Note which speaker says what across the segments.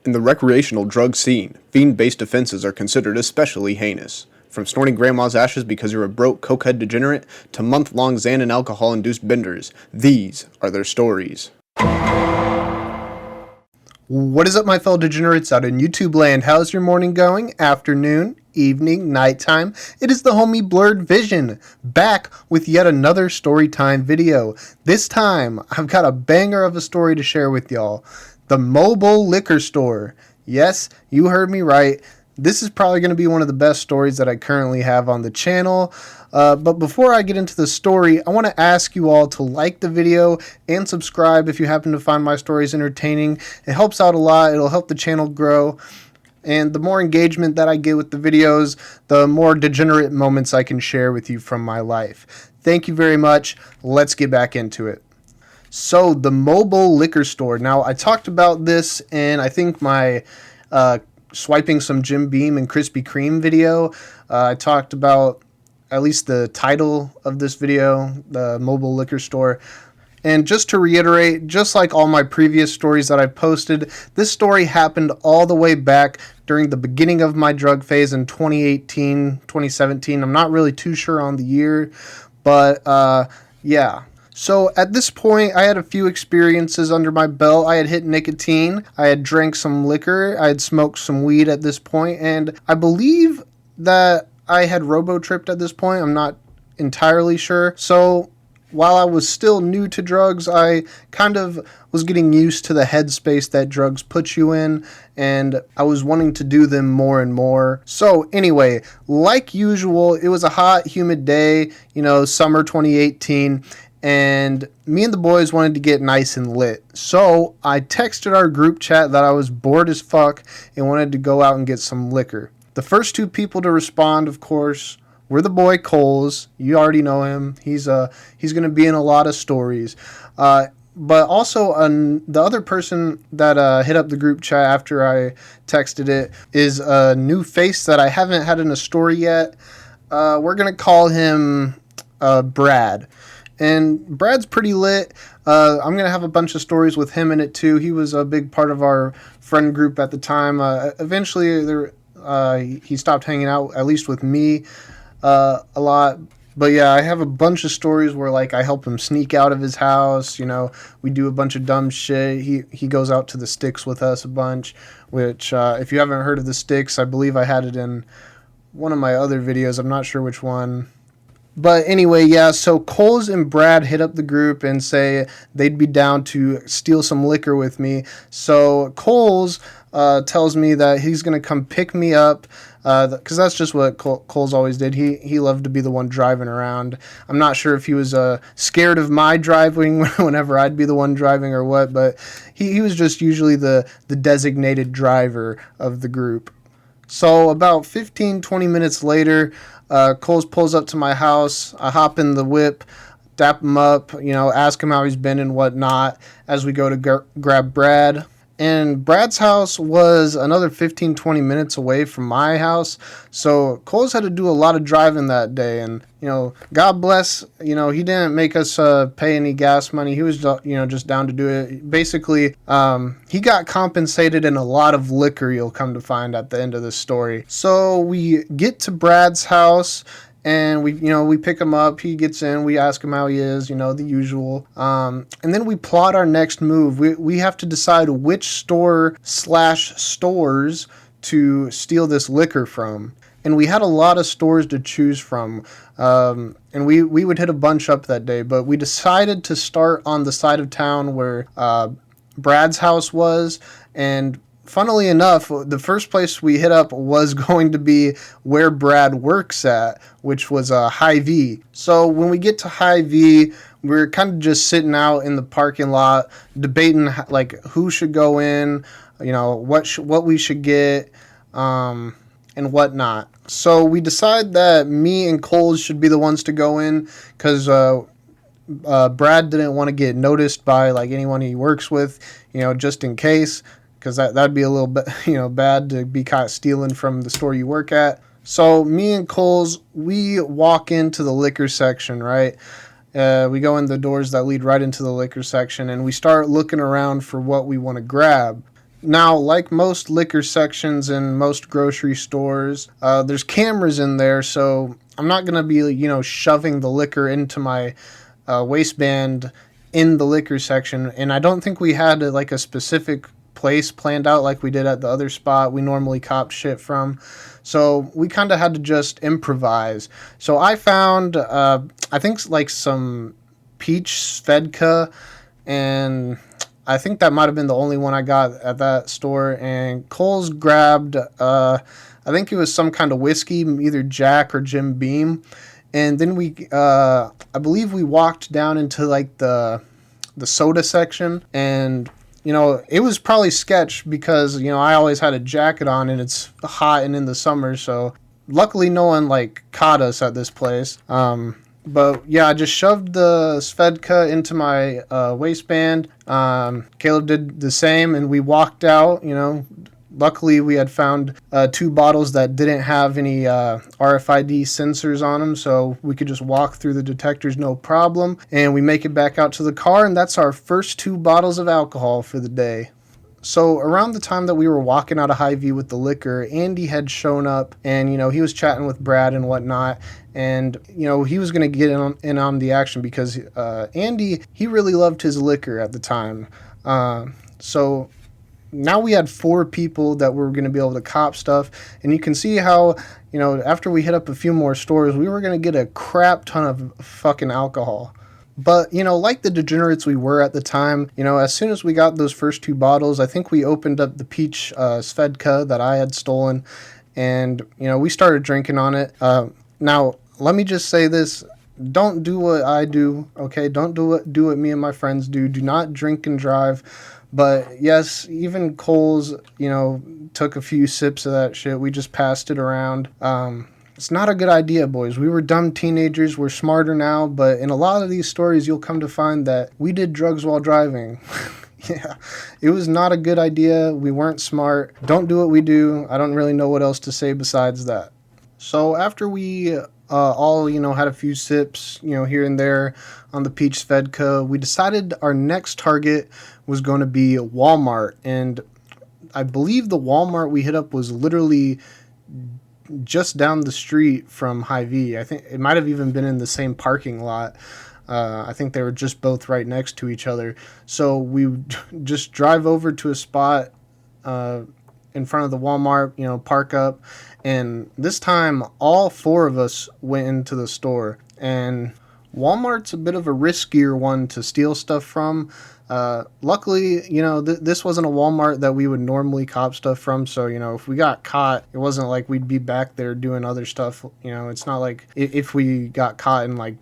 Speaker 1: In the recreational drug scene, fiend-based offenses are considered especially heinous. From snorting grandma's ashes because you're a broke cokehead degenerate to month-long Xan and alcohol-induced benders, these are their stories.
Speaker 2: What is up, my fellow degenerates out in YouTube land? How's your morning going? Afternoon, evening, nighttime? It is the homie Blurred Vision, back with yet another story time video. This time, I've got a banger of a story to share with y'all. The mobile liquor store. Yes, you heard me right. This is probably going to be one of the best stories that I currently have on the channel. But before I get into the story, I want to ask you all to like the video and subscribe if you happen to find my stories entertaining. It helps out a lot. It'll help the channel grow. And the more engagement that I get with the videos, the more degenerate moments I can share with you from my life. Thank you very much. Let's get back into it. So, the mobile liquor store. Now, I talked about this in, I think, my swiping some Jim Beam and Krispy Kreme video. I talked about at least the title of this video, the mobile liquor store. And just to reiterate, just like all my previous stories that I've posted, this story happened all the way back during the beginning of my drug phase in 2018, 2017. I'm not really too sure on the year, but yeah. So at this point, I had a few experiences under my belt. I had hit nicotine, I had drank some liquor, I had smoked some weed at this point, and I believe that I had robo-tripped at this point. I'm not entirely sure. So while I was still new to drugs, I kind of was getting used to the headspace that drugs put you in, and I was wanting to do them more and more. So anyway, like usual, it was a hot, humid day, summer 2018, and me and the boys wanted to get nice and lit. So I texted our group chat that I was bored as fuck and wanted to go out and get some liquor. The first two people to respond, of course, were the boy Coles. You already know him. He's going to be in a lot of stories. But also the other person that hit up the group chat after I texted it is a new face that I haven't had in a story yet. We're going to call him Brad. And Brad's pretty lit. I'm going to have a bunch of stories with him in it too. He was a big part of our friend group at the time. Eventually, he stopped hanging out, at least with me, a lot. But yeah, I have a bunch of stories where I help him sneak out of his house. We do a bunch of dumb shit. He goes out to the sticks with us a bunch, which if you haven't heard of the sticks, I believe I had it in one of my other videos. I'm not sure which one. But anyway, yeah, so Coles and Brad hit up the group and say they'd be down to steal some liquor with me. So Coles tells me that he's going to come pick me up, because that's just what Coles always did. He loved to be the one driving around. I'm not sure if he was scared of my driving whenever I'd be the one driving or what, but he was just usually the designated driver of the group. So about 15-20 minutes later, Coles pulls up to my house. I hop in the whip, dap him up, ask him how he's been and whatnot as we go to grab Brad. And Brad's house was another 15-20 minutes away from my house. So Coles had to do a lot of driving that day. And, God bless, he didn't make us pay any gas money. He was, just down to do it. Basically, he got compensated in a lot of liquor, you'll come to find at the end of the story. So we get to Brad's house. And we pick him up, he gets in, we ask him how he is, the usual. And then we plot our next move. We have to decide which store/stores to steal this liquor from. And we had a lot of stores to choose from. And we would hit a bunch up that day, but we decided to start on the side of town where Brad's house was. And funnily enough, the first place we hit up was going to be where Brad works at, which was Hy-Vee. So when we get to Hy-Vee, we're kind of just sitting out in the parking lot, debating who should go in, what we should get, and whatnot. So we decide that me and Coles should be the ones to go in because Brad didn't want to get noticed by anyone he works with, just in case. Because that'd be a little bit, bad to be caught stealing from the store you work at. So me and Coles, we walk into the liquor section, right? We go in the doors that lead right into the liquor section, and we start looking around for what we want to grab. Now, like most liquor sections in most grocery stores, there's cameras in there, so I'm not gonna be, shoving the liquor into my waistband in the liquor section. And I don't think we had like a specific place planned out like we did at the other spot we normally cop shit from. So we kind of had to just improvise. So I found, I think, like some peach Svedka, and I think that might have been the only one I got at that store. And Cole's grabbed, I think it was some kind of whiskey, either Jack or Jim Beam. And then I believe we walked down into like the soda section, and it was probably sketch because I always had a jacket on and it's hot and in the summer, so luckily no one like caught us at this place. But yeah, I just shoved the Svedka into my waistband. Caleb did the same, and we walked out. Luckily, we had found 2 bottles that didn't have any RFID sensors on them, so we could just walk through the detectors no problem. And we make it back out to the car, and that's our first 2 bottles of alcohol for the day. So around the time that we were walking out of Hy-Vee with the liquor, Andy had shown up, and he was chatting with Brad and whatnot, and he was going to get in on the action because Andy, he really loved his liquor at the time. So now we had 4 people that were going to be able to cop stuff, and you can see how after we hit up a few more stores, we were going to get a crap ton of fucking alcohol. But, like the degenerates we were at the time, as soon as we got those first 2 bottles, I think we opened up the peach Svedka that I had stolen, and, we started drinking on it. Now, let me just say this. Don't do what I do, okay? Don't do what me and my friends do. Do not drink and drive. But, yes, even Cole's, took a few sips of that shit. We just passed it around. It's not a good idea, boys. We were dumb teenagers. We're smarter now. But in a lot of these stories, you'll come to find that we did drugs while driving. Yeah, it was not a good idea. We weren't smart. Don't do what we do. I don't really know what else to say besides that. So after we all, had a few sips, here and there on the peach Svedka, we decided our next target was going to be Walmart. And I believe the Walmart we hit up was literally just down the street from Hy-Vee. I think it might have even been in the same parking lot. I think they were just both right next to each other. So we just drive over to a spot in front of the Walmart, park up. And this time, all 4 of us went into the store. And Walmart's a bit of a riskier one to steal stuff from. Luckily, this wasn't a Walmart that we would normally cop stuff from. So, if we got caught, it wasn't like we'd be back there doing other stuff. It's not like if we got caught and like,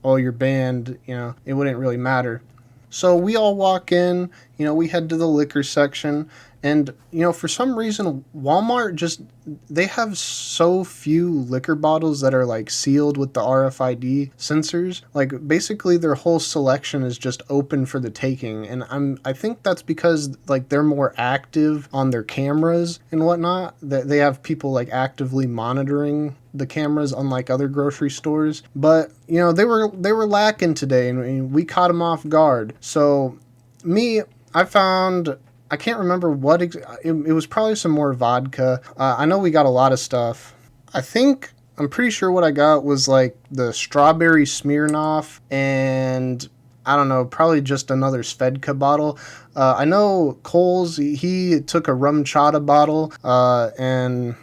Speaker 2: oh, you're banned, it wouldn't really matter. So we all walk in, we head to the liquor section. And, for some reason, Walmart they have so few liquor bottles that are, like, sealed with the RFID sensors. Like, basically, their whole selection is just open for the taking. And I think that's because, like, they're more active on their cameras and whatnot. They have people, like, actively monitoring the cameras, unlike other grocery stores. But, they were lacking today, and we caught them off guard. So, I found... I can't remember what it was. Probably some more vodka. I know we got a lot of stuff. I'm pretty sure what I got was like the strawberry Smirnoff, and I don't know, probably just another Svedka bottle. I know Cole's, he took a rum chata bottle, and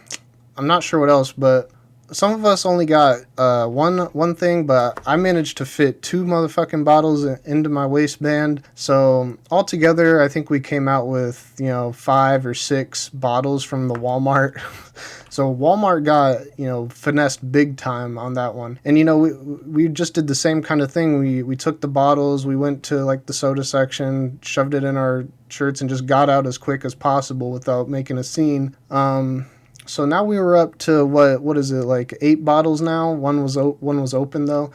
Speaker 2: I'm not sure what else, but some of us only got one thing, but I managed to fit 2 motherfucking bottles into my waistband. So altogether, I think we came out with 5 or 6 bottles from the Walmart. So Walmart got finessed big time on that one. And we just did the same kind of thing. We took the bottles, we went to like the soda section, shoved it in our shirts, and just got out as quick as possible without making a scene. So now we were up to what is it, like 8 bottles now? One was open though,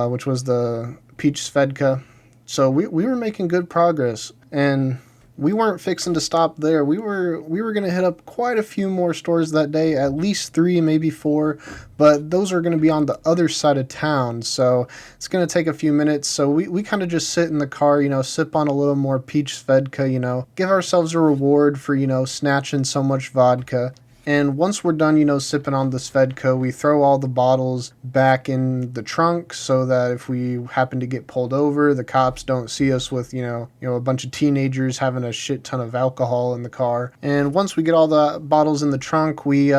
Speaker 2: which was the peach Svedka. So we were making good progress. And we weren't fixing to stop there. We were gonna hit up quite a few more stores that day, at least 3, maybe 4, but those are gonna be on the other side of town, so it's gonna take a few minutes. So we kind of just sit in the car, sip on a little more peach Svedka, give ourselves a reward for, snatching so much vodka. And once we're done, sipping on the Svedka, we throw all the bottles back in the trunk so that if we happen to get pulled over, the cops don't see us with, a bunch of teenagers having a shit ton of alcohol in the car. And once we get all the bottles in the trunk, we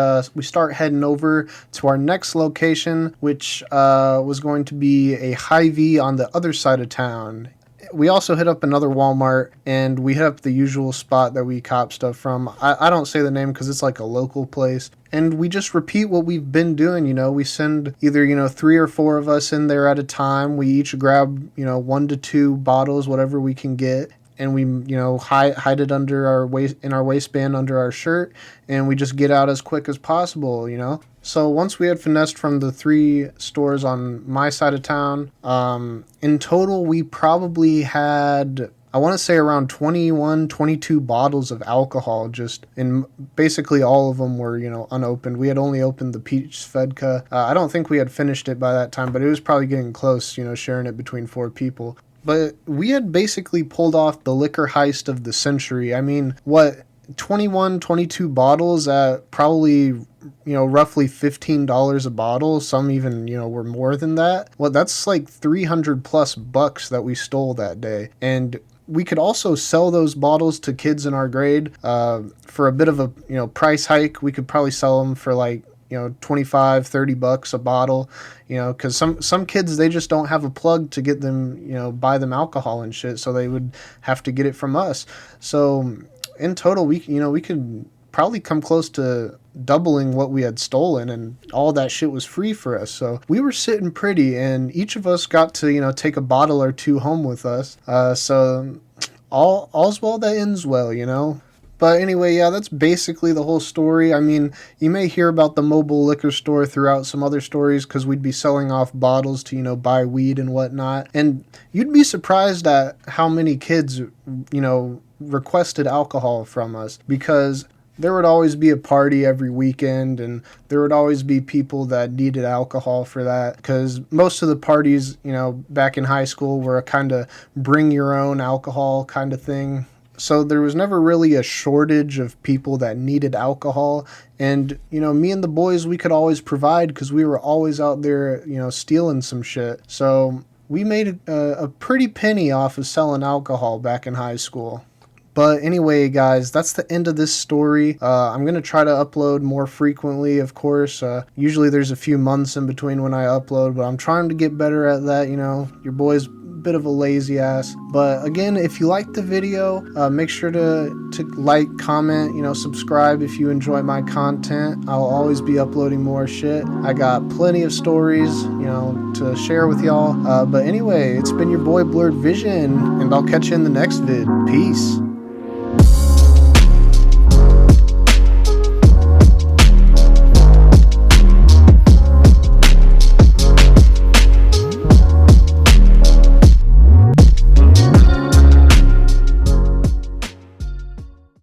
Speaker 2: start heading over to our next location, which was going to be a Hy-Vee on the other side of town. We also hit up another Walmart, and we hit up the usual spot that we cop stuff from. I don't say the name because it's like a local place. And we just repeat what we've been doing, We send either, 3 or 4 of us in there at a time. We each grab, 1 to 2 bottles, whatever we can get. And we, hide it under our in our waistband under our shirt, and we just get out as quick as possible, So once we had finessed from the 3 stores on my side of town, in total we probably had, I want to say, around 21, 22 bottles of alcohol, and basically all of them were, unopened. We had only opened the peach Svedka. I don't think we had finished it by that time, but it was probably getting close, sharing it between 4 people. But we had basically pulled off the liquor heist of the century. I mean, 21, 22 bottles at probably, roughly $15 a bottle. Some even, were more than that. Well, that's like $300+ that we stole that day. And we could also sell those bottles to kids in our grade for a bit of a, price hike. We could probably sell them for like, $25-$30 a bottle, because some kids, they just don't have a plug to get them, buy them alcohol and shit, so they would have to get it from us. So in total, we could probably come close to doubling what we had stolen, and all that shit was free for us. So we were sitting pretty, and each of us got to, take a bottle or 2 home with us. So all's well that ends well, But anyway, yeah, that's basically the whole story. I mean, you may hear about the mobile liquor store throughout some other stories because we'd be selling off bottles to, buy weed and whatnot. And you'd be surprised at how many kids, requested alcohol from us, because there would always be a party every weekend, and there would always be people that needed alcohol for that, because most of the parties, back in high school were a kind of bring your own alcohol kind of thing. So there was never really a shortage of people that needed alcohol. And, me and the boys, we could always provide because we were always out there, stealing some shit. So we made a pretty penny off of selling alcohol back in high school. But anyway, guys, that's the end of this story. I'm going to try to upload more frequently, of course. Usually there's a few months in between when I upload, but I'm trying to get better at that. Your boy's bit of a lazy ass. But again, if you liked the video, make sure to like, comment, subscribe if you enjoy my content. I'll always be uploading more shit. I got plenty of stories, to share with y'all. But anyway, it's been your boy Blurred Vision, and I'll catch you in the next vid. Peace.